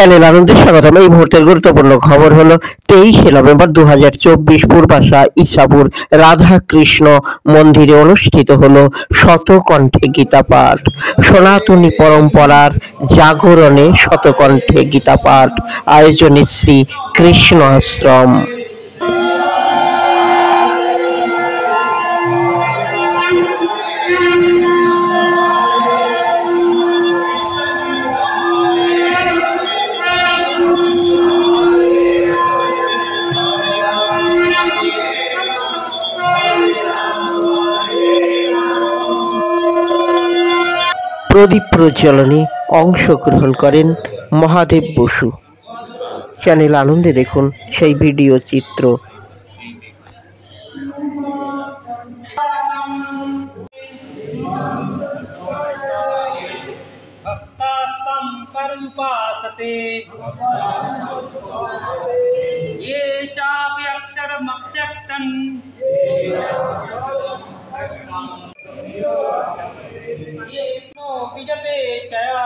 Channel আনন্দে স্বাগতম। এই মুহূর্তের গুরুত্বপূর্ণ খবর হলো 23শে নভেম্বর 2024 পূর্বাশা ইসাপুর রাধা কৃষ্ণ মন্দিরে অনুষ্ঠিত হলো শতকণ্ঠে গীতা পাঠ। সনাতনী পরম্পরার জাগরণে শতকণ্ঠে গীতা পাঠ আয়োজনে শ্রী কৃষ্ণ আশ্রম। প্রদীপ প্রজ্বলনে অংশগ্রহণ করেন মহাদেব বসু। চ্যানেল আনন্দে দেখুন সেই ভিডিও চিত্র। भक्तास्तं पर्युपासते ये चापि अक्षरमव्यक्तं ये नो विजते चया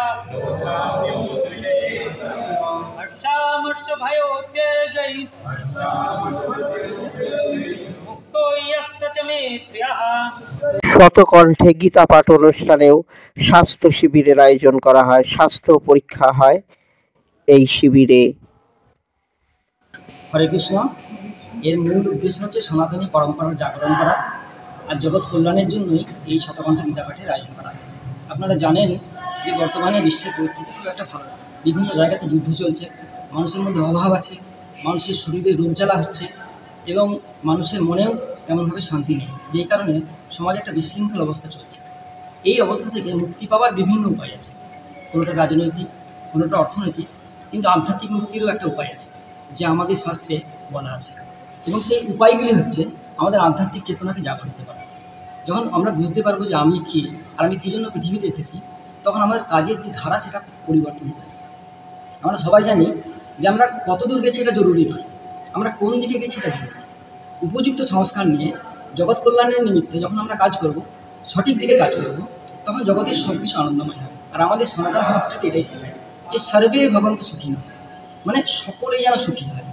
हर्षामर्षभयोद्वेगै मुक्तो यस्य च मे प्रियः। শতকণ্ঠে গীতা পাঠ অনুষ্ঠানেও স্বাস্থ্য শিবিরের আয়োজন করা হয়। স্বাস্থ্য পরীক্ষা হয় এই শিবিরে। হরে কৃষ্ণ। এর মূল উদ্দেশ্য হচ্ছে সনাতনী পরম্পরার জাগরণ করা আর জগৎ কল্যাণের জন্যই এই শতকণ্ঠ গীতা পাঠের আয়োজন করা হয়েছে। আপনারা জানেন যে বর্তমানে বিশ্বের পরিস্থিতি খুব একটা ভালো না। বিভিন্ন জায়গাতে যুদ্ধ চলছে, মানুষের মধ্যে অভাব আছে, মানুষের শরীরে রোগ জ্বালা হচ্ছে এবং মানুষের মনেও তেমনভাবে শান্তি নেই। যেই কারণে সমাজে একটা বিশৃঙ্খল অবস্থা চলছে। এই অবস্থা থেকে মুক্তি পাওয়ার বিভিন্ন উপায় আছে। কোনোটা রাজনৈতিক, কোনোটা অর্থনৈতিক, কিন্তু আধ্যাত্মিক মুক্তিরও একটা উপায় আছে যা আমাদের শাস্ত্রে বলা আছে। এবং সেই উপায়গুলি হচ্ছে আমাদের আধ্যাত্মিক চেতনাকে জাগরিত করা। যখন আমরা বুঝতে পারবো যে আমি কে আর আমি কী জন্য পৃথিবীতে এসেছি, তখন আমাদের কাজের যে ধারা সেটা পরিবর্তন হয়। আমরা সবাই জানি যে আমরা কত দূর গেছি এটা জরুরি নয়, আমরা কোন দিকে গেছি এটা জরুরি। উপযুক্ত সংস্কার নিয়ে জগৎ কল্যাণের নিমিত্তে যখন আমরা কাজ করব, সঠিক দিকে কাজ করব, তখন জগতের সব কিছু আনন্দময় হবে। আর আমাদের সনাতন সংস্কৃতি এটাই শেখায় যে সর্বে ভবন্তু সুখী নয়, মানে সকলেই যেন সুখী হয়।